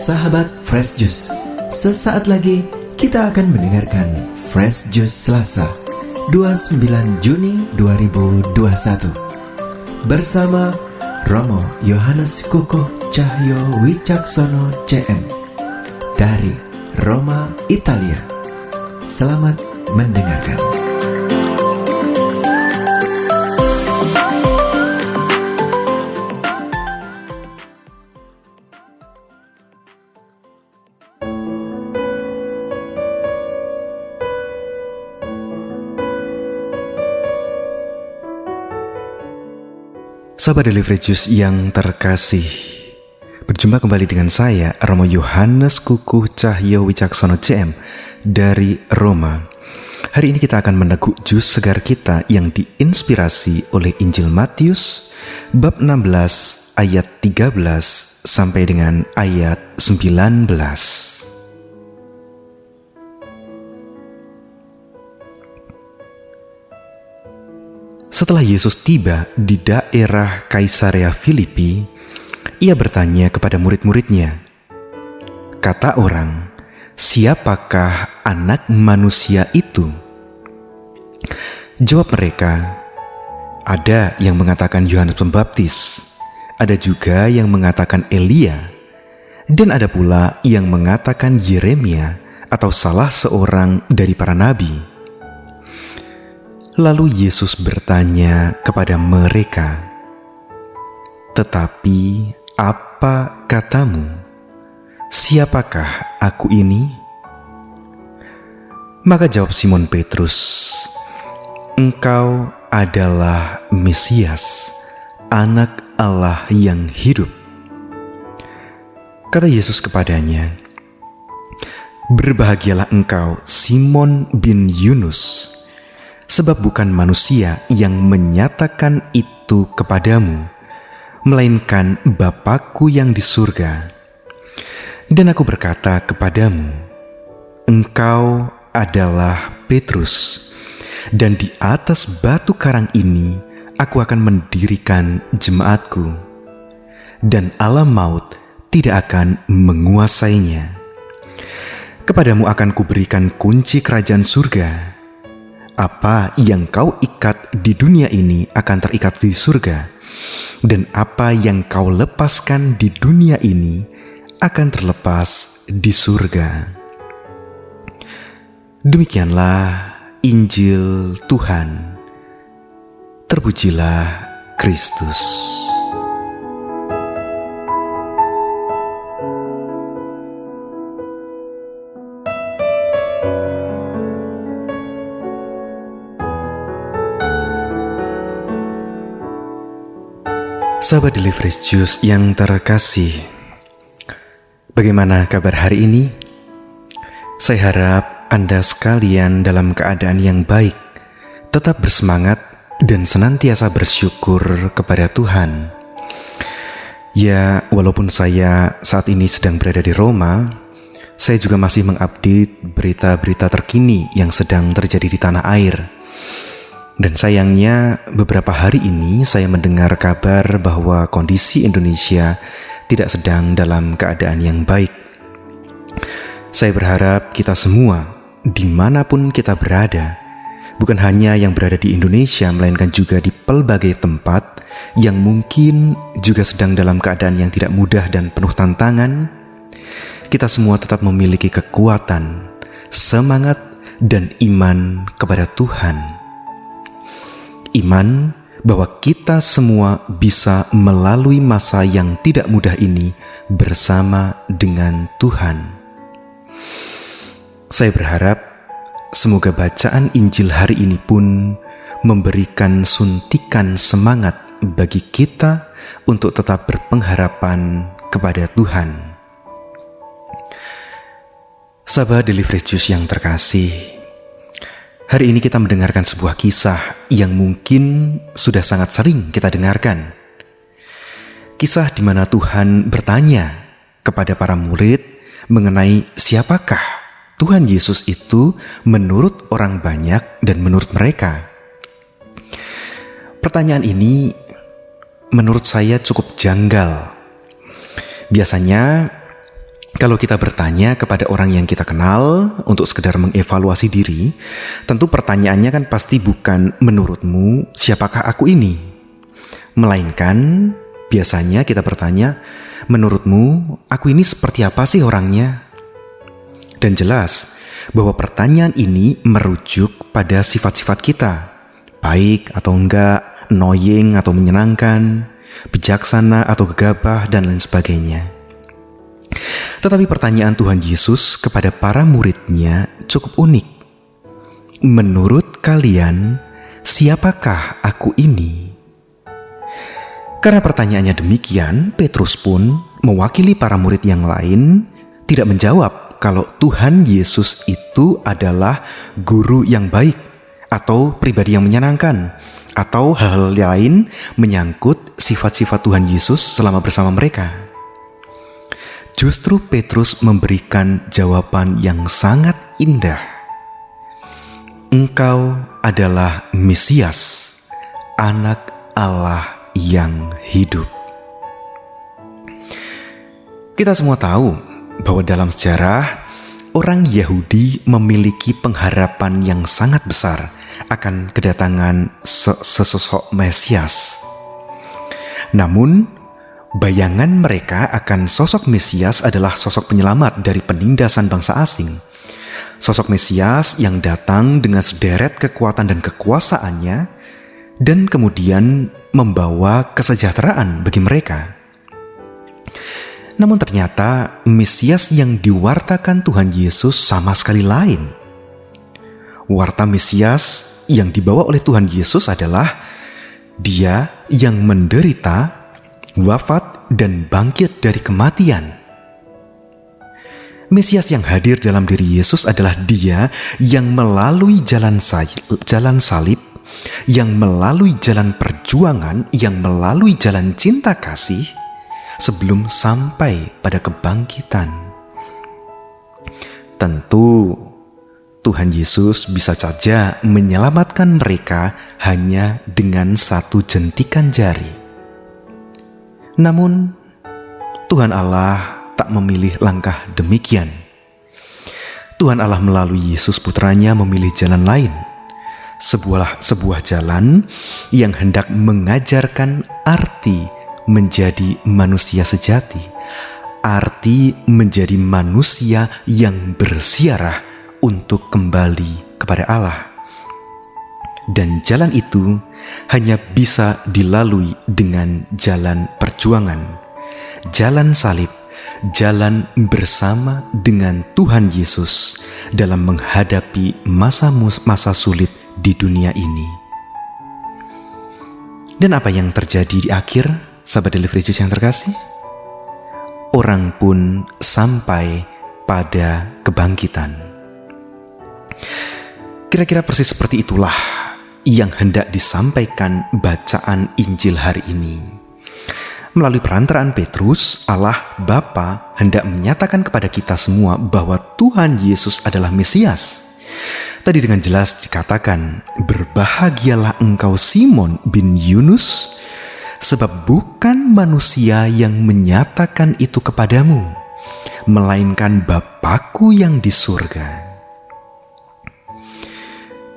Sahabat Fresh Juice, sesaat lagi kita akan mendengarkan Fresh Juice Selasa 29 Juni 2021 bersama Romo Yohanes Kukuh Cahyo Wicaksono CM dari Roma, Italia. Selamat mendengarkan. Sahabat Daily Fresh Juice yang terkasih, berjumpa kembali dengan saya, Romo Yohanes Kukuh Cahyo Wicaksono CM dari Roma. Hari ini kita akan meneguk jus segar kita yang diinspirasi oleh Injil Matius bab 16 ayat 13 sampai dengan ayat 19. Setelah Yesus tiba di daerah Kaisarea Filipi, ia bertanya kepada murid-muridnya, "Kata orang, siapakah anak manusia itu?" Jawab mereka, "Ada yang mengatakan Yohanes Pembaptis, ada juga yang mengatakan Elia, dan ada pula yang mengatakan Yeremia atau salah seorang dari para nabi." Lalu Yesus bertanya kepada mereka, "Tetapi apa katamu? Siapakah aku ini?" Maka jawab Simon Petrus, "Engkau adalah Mesias, Anak Allah yang hidup." Kata Yesus kepadanya, "Berbahagialah engkau, Simon bin Yunus, sebab bukan manusia yang menyatakan itu kepadamu, melainkan Bapa-Ku yang di surga. Dan aku berkata kepadamu, engkau adalah Petrus, dan di atas batu karang ini aku akan mendirikan jemaatku, dan alam maut tidak akan menguasainya. Kepadamu akan kuberikan kunci kerajaan surga. Apa yang kau ikat di dunia ini akan terikat di surga, dan apa yang kau lepaskan di dunia ini akan terlepas di surga." Demikianlah Injil Tuhan. Terpujilah Kristus. Sahabat Daily Fresh Juice yang terkasih, bagaimana kabar hari ini? Saya harap Anda sekalian dalam keadaan yang baik, tetap bersemangat dan senantiasa bersyukur kepada Tuhan. Ya, walaupun saya saat ini sedang berada di Roma, saya juga masih mengupdate berita-berita terkini yang sedang terjadi di tanah air. Dan sayangnya beberapa hari ini saya mendengar kabar bahwa kondisi Indonesia tidak sedang dalam keadaan yang baik. Saya berharap kita semua dimanapun kita berada, bukan hanya yang berada di Indonesia melainkan juga di pelbagai tempat yang mungkin juga sedang dalam keadaan yang tidak mudah dan penuh tantangan, kita semua tetap memiliki kekuatan, semangat, dan iman kepada Tuhan. Iman bahwa kita semua bisa melalui masa yang tidak mudah ini bersama dengan Tuhan. Saya berharap semoga bacaan Injil hari ini pun memberikan suntikan semangat bagi kita untuk tetap berpengharapan kepada Tuhan. Sahabat Daily Fresh Juice yang terkasih, hari ini kita mendengarkan sebuah kisah yang mungkin sudah sangat sering kita dengarkan. Kisah di mana Tuhan bertanya kepada para murid mengenai siapakah Tuhan Yesus itu menurut orang banyak dan menurut mereka. Pertanyaan ini menurut saya cukup janggal. Biasanya Kalau kita bertanya kepada orang yang kita kenal untuk sekedar mengevaluasi diri, tentu pertanyaannya kan pasti bukan menurutmu siapakah aku ini? Melainkan biasanya kita bertanya, menurutmu aku ini seperti apa sih orangnya? Dan jelas bahwa pertanyaan ini merujuk pada sifat-sifat kita, baik atau enggak, annoying atau menyenangkan, bijaksana atau gegabah, dan lain sebagainya. Tetapi pertanyaan Tuhan Yesus kepada para murid-Nya cukup unik. Menurut kalian, siapakah aku ini? Karena pertanyaannya demikian, Petrus pun mewakili para murid yang lain tidak menjawab kalau Tuhan Yesus itu adalah guru yang baik atau pribadi yang menyenangkan atau hal-hal lain menyangkut sifat-sifat Tuhan Yesus selama bersama mereka. Justru Petrus memberikan jawaban yang sangat indah. Engkau adalah Mesias, Anak Allah yang hidup. Kita semua tahu bahwa dalam sejarah, orang Yahudi memiliki pengharapan yang sangat besar akan kedatangan sesosok Mesias. Namun, bayangan mereka akan sosok Mesias adalah sosok penyelamat dari penindasan bangsa asing. Sosok Mesias yang datang dengan sederet kekuatan dan kekuasaannya dan kemudian membawa kesejahteraan bagi mereka. Namun ternyata Mesias yang diwartakan Tuhan Yesus sama sekali lain. Warta Mesias yang dibawa oleh Tuhan Yesus adalah Dia yang menderita, wafat, dan bangkit dari kematian. Mesias yang hadir dalam diri Yesus adalah Dia yang melalui jalan salib, yang melalui jalan perjuangan, yang melalui jalan cinta kasih, sebelum sampai pada kebangkitan. Tentu Tuhan Yesus bisa saja menyelamatkan mereka hanya dengan satu jentikan jari. Namun, Tuhan Allah tak memilih langkah demikian. Tuhan Allah melalui Yesus Putranya memilih jalan lain. Sebuah jalan yang hendak mengajarkan arti menjadi manusia sejati. Arti menjadi manusia yang bersiarah untuk kembali kepada Allah. Dan jalan itu hanya bisa dilalui dengan jalan perjuangan, jalan salib, jalan bersama dengan Tuhan Yesus dalam menghadapi masa-masa sulit di dunia ini. Dan apa yang terjadi di akhir, sahabat Daily Fresh Juice yang terkasih? Orang pun sampai pada kebangkitan. Kira-kira persis seperti itulah yang hendak disampaikan bacaan Injil hari ini. Melalui perantaraan Petrus, Allah Bapa hendak menyatakan kepada kita semua bahwa Tuhan Yesus adalah Mesias. Tadi dengan jelas dikatakan, "Berbahagialah engkau Simon bin Yunus, sebab bukan manusia yang menyatakan itu kepadamu, melainkan Bapa-Ku yang di surga."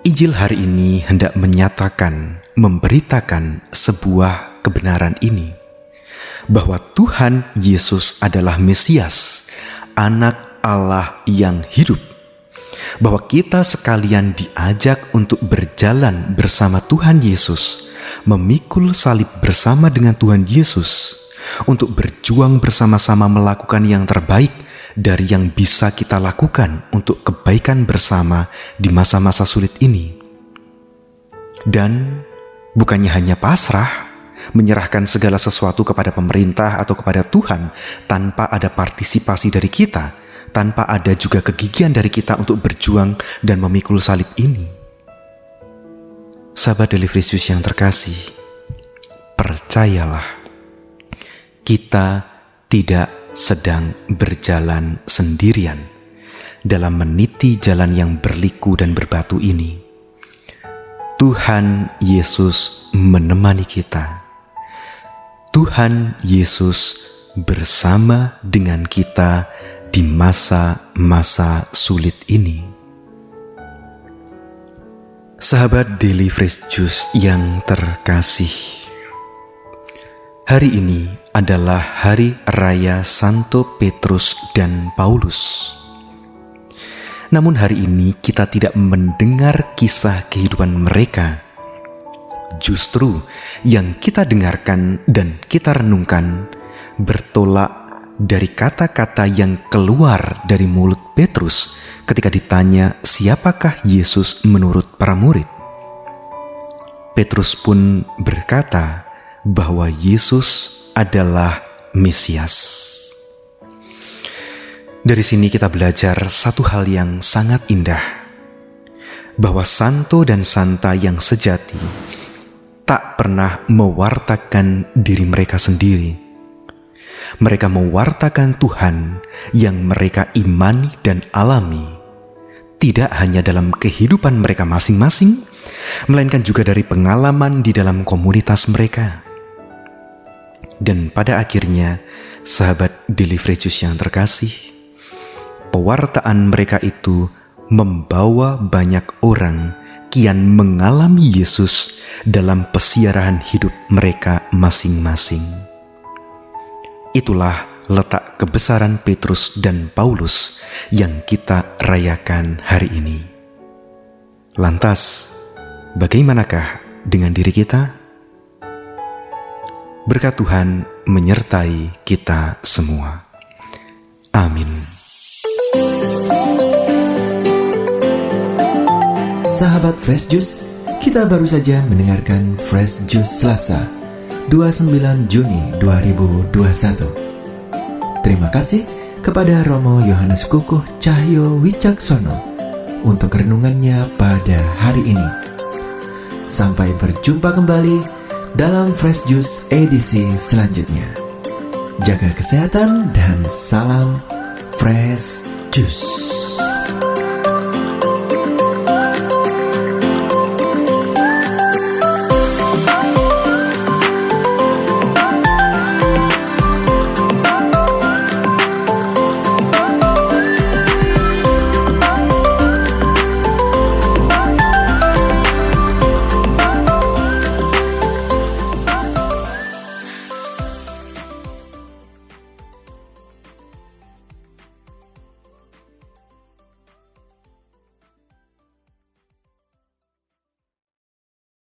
Injil hari ini hendak menyatakan, memberitakan sebuah kebenaran ini, bahwa Tuhan Yesus adalah Mesias, Anak Allah yang hidup, bahwa kita sekalian diajak untuk berjalan bersama Tuhan Yesus, memikul salib bersama dengan Tuhan Yesus, untuk berjuang bersama-sama melakukan yang terbaik dari yang bisa kita lakukan untuk kebaikan bersama di masa-masa sulit ini. Dan bukannya hanya pasrah, menyerahkan segala sesuatu kepada pemerintah atau kepada Tuhan tanpa ada partisipasi dari kita, tanpa ada juga kegigihan dari kita untuk berjuang dan memikul salib ini. Sahabat Daily Fresh Juice yang terkasih, percayalah, kita tidak sedang berjalan sendirian dalam meniti jalan yang berliku dan berbatu ini. Tuhan Yesus menemani kita. Tuhan Yesus bersama dengan kita di masa-masa sulit ini. Sahabat Daily Fresh Juice yang terkasih, hari ini adalah hari raya Santo Petrus dan Paulus. Namun hari ini kita tidak mendengar kisah kehidupan mereka. Justru yang kita dengarkan dan kita renungkan bertolak dari kata-kata yang keluar dari mulut Petrus ketika ditanya siapakah Yesus menurut para murid. Petrus pun berkata bahwa Yesus adalah Mesias. Dari sini kita belajar satu hal yang sangat indah, bahwa santo dan santa yang sejati tak pernah mewartakan diri mereka sendiri. Mereka mewartakan Tuhan yang mereka imani dan alami, tidak hanya dalam kehidupan mereka masing-masing, melainkan juga dari pengalaman di dalam komunitas mereka. Dan pada akhirnya, sahabat Daily Fresh Juice yang terkasih, pewartaan mereka itu membawa banyak orang kian mengalami Yesus dalam pesiarahan hidup mereka masing-masing. Itulah letak kebesaran Petrus dan Paulus yang kita rayakan hari ini. Lantas, bagaimanakah dengan diri kita? Berkat Tuhan menyertai kita semua. Amin. Sahabat Fresh Juice, kita baru saja mendengarkan Fresh Juice Selasa 29 Juni 2021. Terima kasih kepada Romo Yohanes Kukuh Cahyo Wicaksono untuk renungannya pada hari ini. Sampai berjumpa kembali dalam Fresh Juice edisi selanjutnya. Jaga kesehatan dan salam Fresh Juice.